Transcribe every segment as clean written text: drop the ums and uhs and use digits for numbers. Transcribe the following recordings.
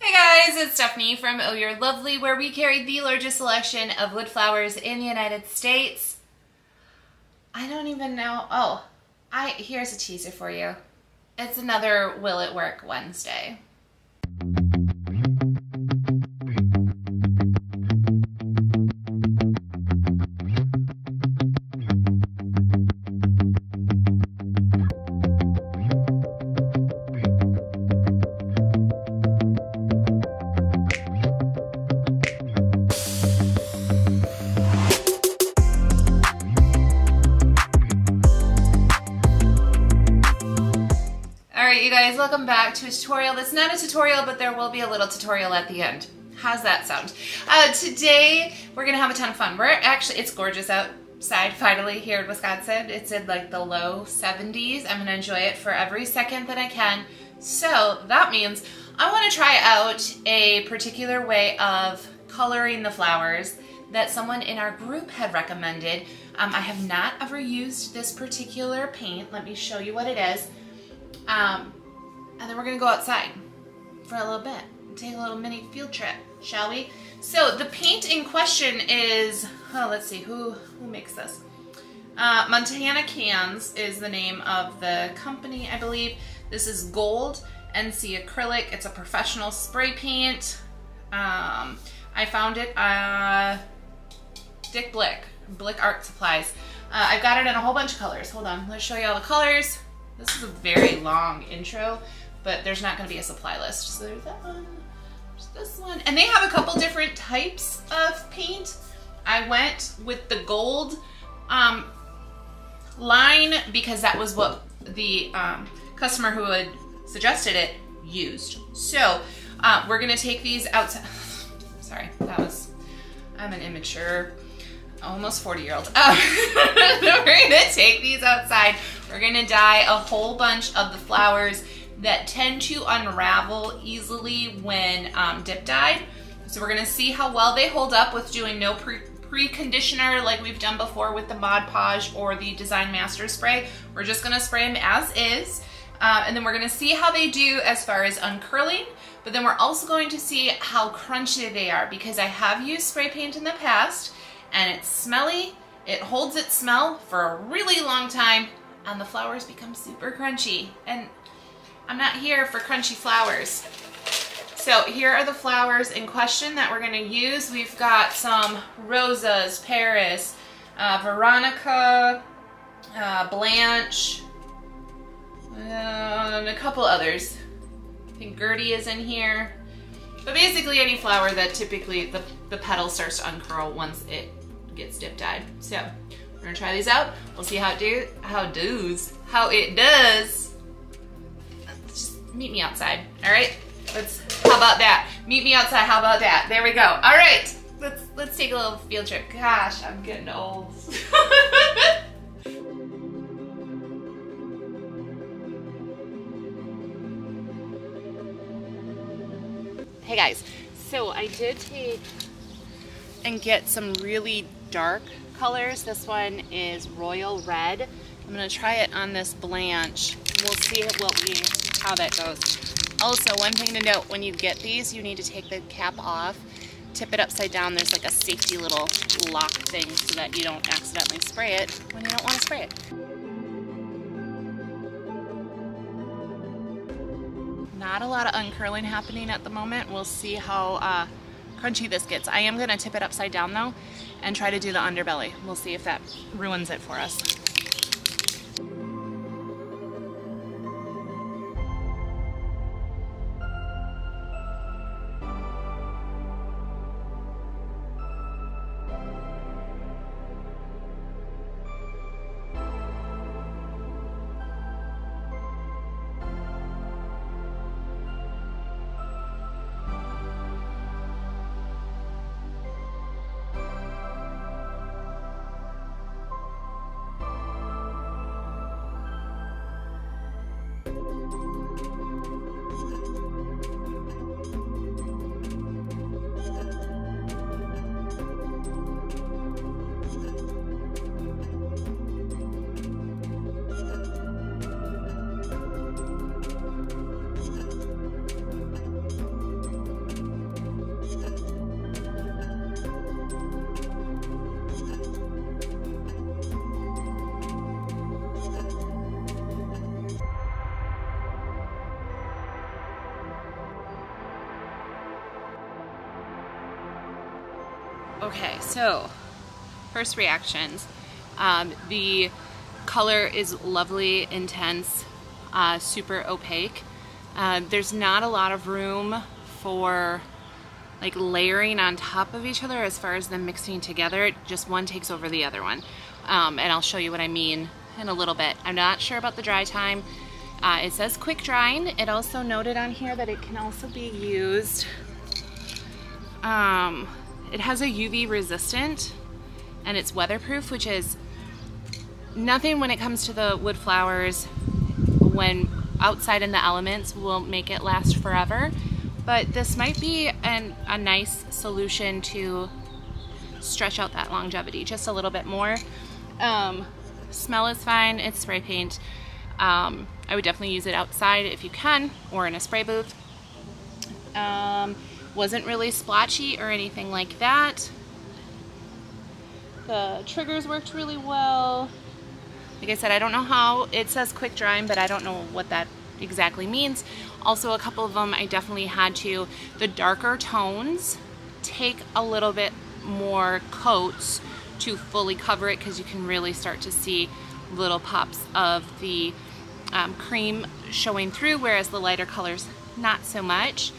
Hey guys, it's Stephanie from Oh You're Lovely, where we carry the largest selection of wood flowers in the United States. I don't even know. Oh, here's a teaser for you. It's another Will It Work Wednesday. Alright you guys, welcome back to a tutorial that's not a tutorial, but there will be a little tutorial at the end. How's that sound? Today we're gonna have a ton of fun. It's gorgeous outside finally here in Wisconsin. It's in like the low 70s. I'm gonna enjoy it for every second that I can. So that means I wanna try out a particular way of coloring the flowers that someone in our group had recommended. I have not ever used this particular paint. Let me show you what it is. And then we're gonna go outside for a little bit, take a little mini field trip, shall we? So the paint in question is, let's see, who makes this? Montana Cans is the name of the company, I believe. This is Gold NC Acrylic. It's a professional spray paint. I found it Dick Blick Art Supplies. I've got it in a whole bunch of colors. Hold on, let's show you all the colors. This is a very long intro, but there's not going to be a supply list. So there's that one, there's this one, and they have a couple different types of paint. I went with the gold line because that was what the customer who had suggested it used. So we're going to take these outside. Sorry, I'm an immature, almost 40-year-old. We're going to take these outside. We're going to dye a whole bunch of the flowers that tend to unravel easily when dip dyed. So we're going to see how well they hold up with doing no preconditioner like we've done before with the Mod Podge or the Design Master spray. We're just going to spray them as is. And then we're going to see how they do as far as uncurling. But then we're also going to see how crunchy they are, because I have used spray paint in the past and it's smelly. It holds its smell for a really long time, and the flowers become super crunchy. And I'm not here for crunchy flowers. So here are the flowers in question that we're going to use. We've got some Rosas, Paris, Veronica, Blanche, and a couple others. I think Gertie is in here. But basically any flower that typically the petal starts to uncurl once it gets dip dyed. So we're gonna try these out. We'll see how it does. Just meet me outside. All right. How about that? Meet me outside. How about that? There we go. All right. Let's take a little field trip. Gosh, I'm getting old. Hey guys, so I did take and get some really dark colors. This one is Royal Red. I'm gonna try it on this Blanche. We'll see how that goes. Also, one thing to note, when you get these, you need to take the cap off, tip it upside down. There's like a safety little lock thing so that you don't accidentally spray it when you don't want to spray it. Not a lot of uncurling happening at the moment. We'll see how crunchy this gets. I am gonna tip it upside down though and try to do the underbelly. We'll see if that ruins it for us. Okay, so first reactions. The color is lovely, intense, super opaque. There's not a lot of room for like layering on top of each other as far as them mixing together. Just one takes over the other one. And I'll show you what I mean in a little bit. I'm not sure about the dry time. It says quick drying. It also noted on here that it can also be used. It has a UV resistant and it's weatherproof, which is nothing when it comes to the wood flowers. When outside in the elements will make it last forever, but this might be a nice solution to stretch out that longevity just a little bit more. Smell is fine. It's spray paint. I would definitely use it outside if you can, or in a spray booth. Wasn't really splotchy or anything like that. The triggers worked really well. Like I said, I don't know how it says quick drying, but I don't know what that exactly means. Also, a couple of them I definitely had to, the darker tones take a little bit more coats to fully cover it, because you can really start to see little pops of the cream showing through, whereas the lighter colors not so much.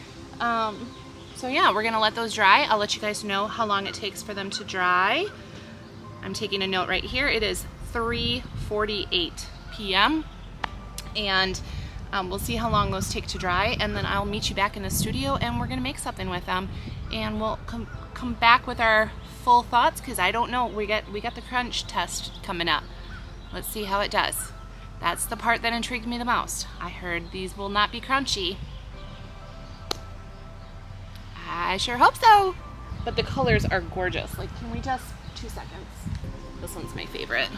So yeah, we're gonna let those dry. I'll let you guys know how long it takes for them to dry. I'm taking a note right here. It is 3:48 p.m. and we'll see how long those take to dry, and then I'll meet you back in the studio and we're gonna make something with them, and we'll come back with our full thoughts, because I don't know, we got the crunch test coming up. Let's see how it does. That's the part that intrigued me the most. I heard these will not be crunchy. I sure hope so. But the colors are gorgeous. Like, can we just 2 seconds? This one's my favorite.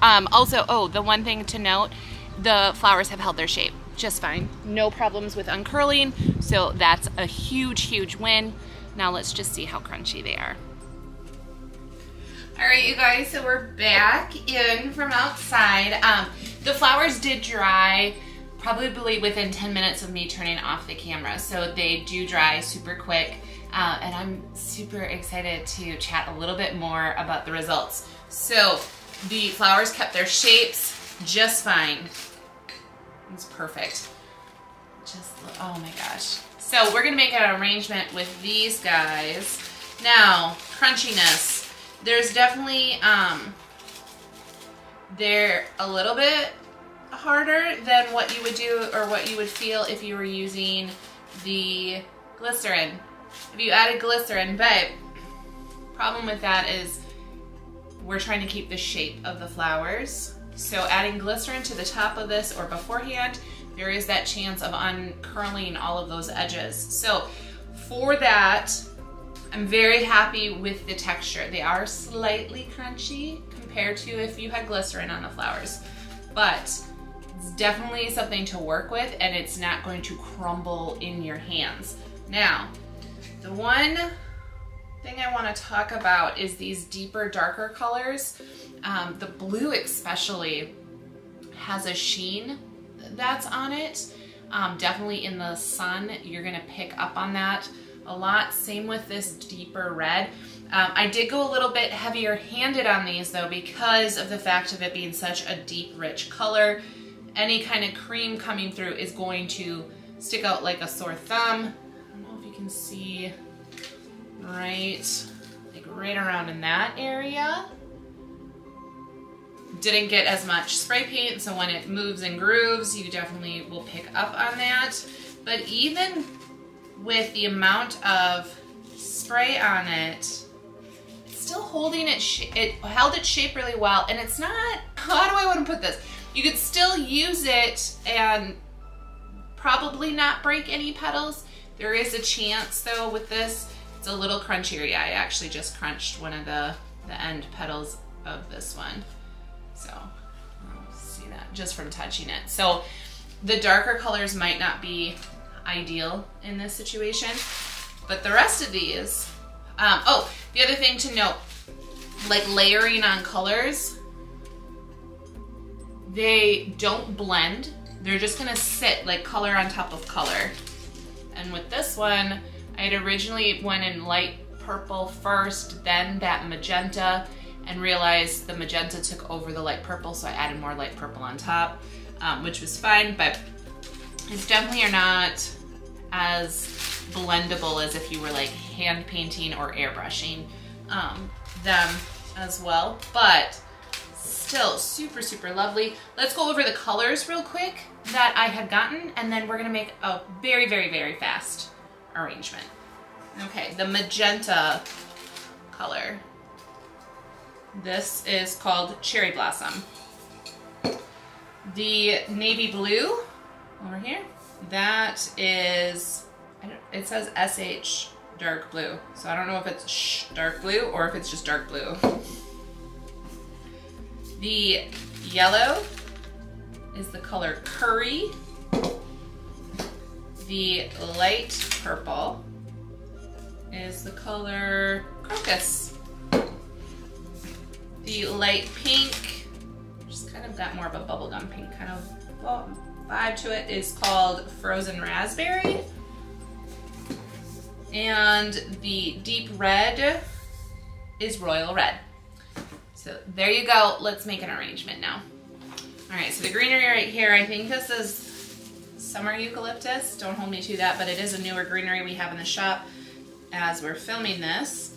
Also, oh, the one thing to note, the flowers have held their shape just fine. No problems with uncurling, so that's a huge, huge win. Now let's just see how crunchy they are. All right, you guys, so we're back in from outside. The flowers did dry probably within 10 minutes of me turning off the camera, so they do dry super quick, and I'm super excited to chat a little bit more about the results. So the flowers kept their shapes just fine. It's perfect. Just, oh my gosh. So we're gonna make an arrangement with these guys. Now, crunchiness. There's definitely, they're a little bit harder than what you would do or what you would feel if you were using the glycerin. If you added glycerin, but problem with that is we're trying to keep the shape of the flowers. So adding glycerin to the top of this or beforehand, there is that chance of uncurling all of those edges. So for that, I'm very happy with the texture. They are slightly crunchy compared to if you had glycerin on the flowers, but it's definitely something to work with, and it's not going to crumble in your hands. Now, the one thing I want to talk about is these deeper, darker colors. The blue especially has a sheen that's on it. Definitely in the sun, you're gonna pick up on that a lot. Same with this deeper red. I did go a little bit heavier handed on these though, because of the fact of it being such a deep, rich color. Any kind of cream coming through is going to stick out like a sore thumb. I don't know if you can see right around in that area. Didn't get as much spray paint, so when it moves and grooves, you definitely will pick up on that. But even with the amount of spray on it, it's still holding it, it held its shape really well, and it's not, how do I want to put this? You could still use it and probably not break any petals. There is a chance though with this, it's a little crunchier. Yeah, I actually just crunched one of the end petals of this one. So, I'll see that just from touching it. So the darker colors might not be ideal in this situation, but the rest of these, oh, the other thing to note, like layering on colors, they don't blend. They're just gonna sit like color on top of color. And with this one, I had originally went in light purple first, then that magenta, and realized the magenta took over the light purple, so I added more light purple on top, which was fine, but it's definitely are not as blendable as if you were like hand painting or airbrushing them as well, but still super, super lovely. Let's go over the colors real quick that I had gotten, and then we're gonna make a very, very, very fast arrangement. Okay, the magenta color. This is called Cherry Blossom. The navy blue over here, that is, it says SH dark blue. So I don't know if it's dark blue or if it's just dark blue. The yellow is the color Curry. The light purple is the color Crocus. The light pink, just kind of got more of a bubblegum pink kind of vibe to it, is called Frozen Raspberry. And the deep red is Royal Red. So there you go. Let's make an arrangement now. All right, so the greenery right here, I think this is summer eucalyptus. Don't hold me to that, but it is a newer greenery we have in the shop as we're filming this.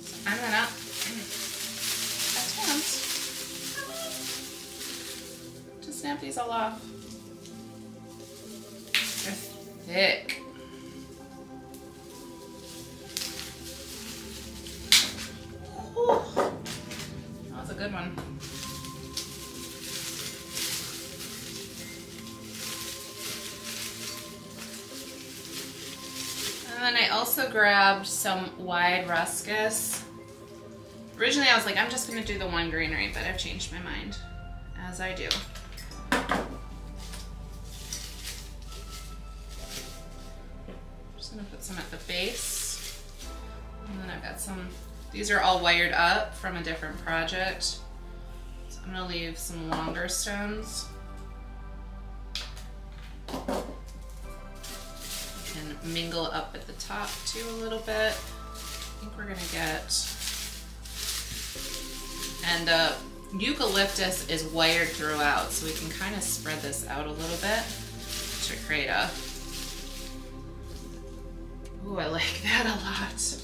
So I'm gonna attempt to snap these all off. They're thick. Whew. That was a good one. And then I also grabbed some wide ruscus. Originally I was like, I'm just gonna do the one greenery, but I've changed my mind, as I do. Just gonna put some at the base. And then I've got some, these are all wired up from a different project. So I'm gonna leave some longer stems. And mingle up at the top too a little bit. I think we're gonna get, and eucalyptus is wired throughout, so we can kind of spread this out a little bit to create a, ooh, I like that a lot.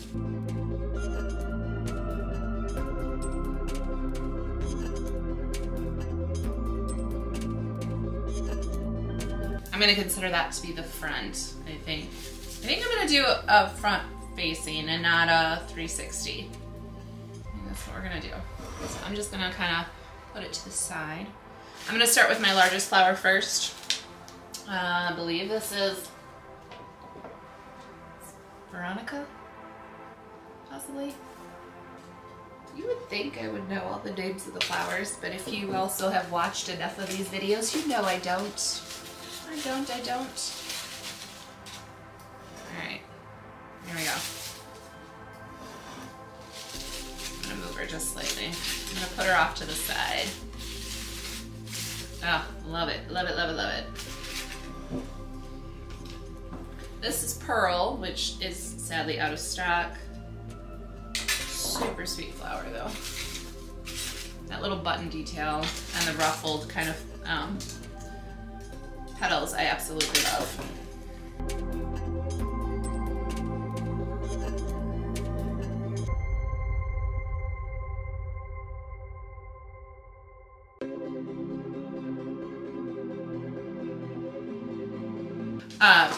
I'm gonna consider that to be the front, I think. I think I'm gonna do a front facing and not a 360. I think that's what we're gonna do. So I'm just gonna kind of put it to the side. I'm gonna start with my largest flower first. I believe this is Veronica, possibly. You would think I would know all the names of the flowers, but if you also have watched enough of these videos, you know I don't. I don't. All right, here we go. I'm gonna move her just slightly. I'm gonna put her off to the side. Oh, love it, love it, love it, love it. This is Pearl, which is sadly out of stock. Super sweet flower though. That little button detail and the ruffled kind of petals I absolutely love.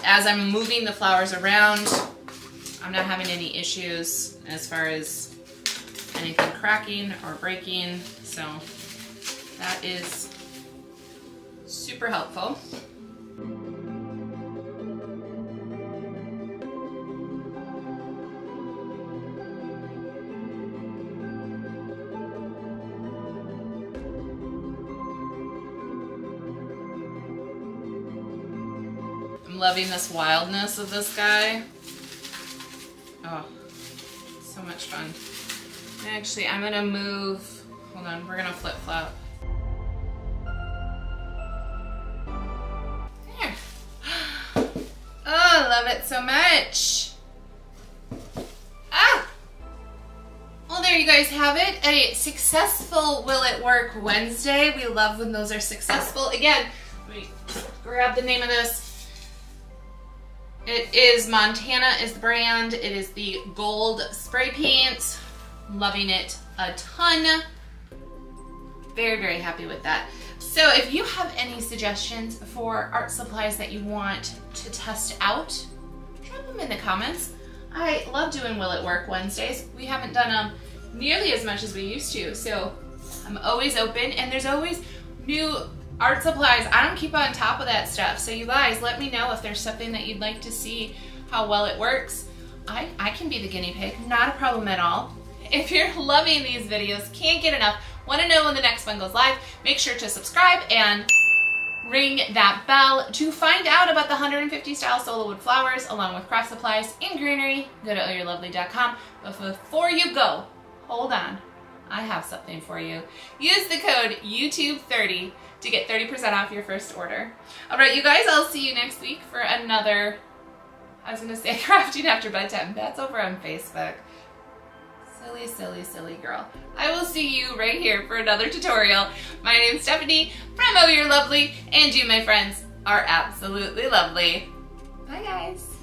As I'm moving the flowers around, I'm not having any issues as far as anything cracking or breaking, so that is super helpful. I'm loving this wildness of this guy. Oh, so much fun. Actually, I'm gonna move, hold on, we're gonna flip flop. There. Oh, I love it so much. Ah! Well, there you guys have it. A successful Will It Work Wednesday. We love when those are successful. Again, let me grab the name of this. It is Montana is the brand. It is the gold spray paint. Loving it a ton. Very, very happy with that. So if you have any suggestions for art supplies that you want to test out, drop them in the comments. I love doing Will It Work Wednesdays. We haven't done them nearly as much as we used to, so I'm always open, and there's always new art supplies. I don't keep on top of that stuff, so you guys let me know if there's something that you'd like to see how well it works. I can be the guinea pig, not a problem at all. If you're loving these videos, can't get enough, want to know when the next one goes live, make sure to subscribe and ring that bell to find out about the 150 style Sola wood flowers along with craft supplies in Greenery. Go to ohyourlovely.com. But before you go, hold on, I have something for you. Use the code YouTube30 to get 30% off your first order. All right, you guys, I'll see you next week for another, I was gonna say crafting after bedtime. That's over on Facebook. Silly, silly, silly girl. I will see you right here for another tutorial. My name's Stephanie from Oh You're Lovely, and you, my friends, are absolutely lovely. Bye, guys.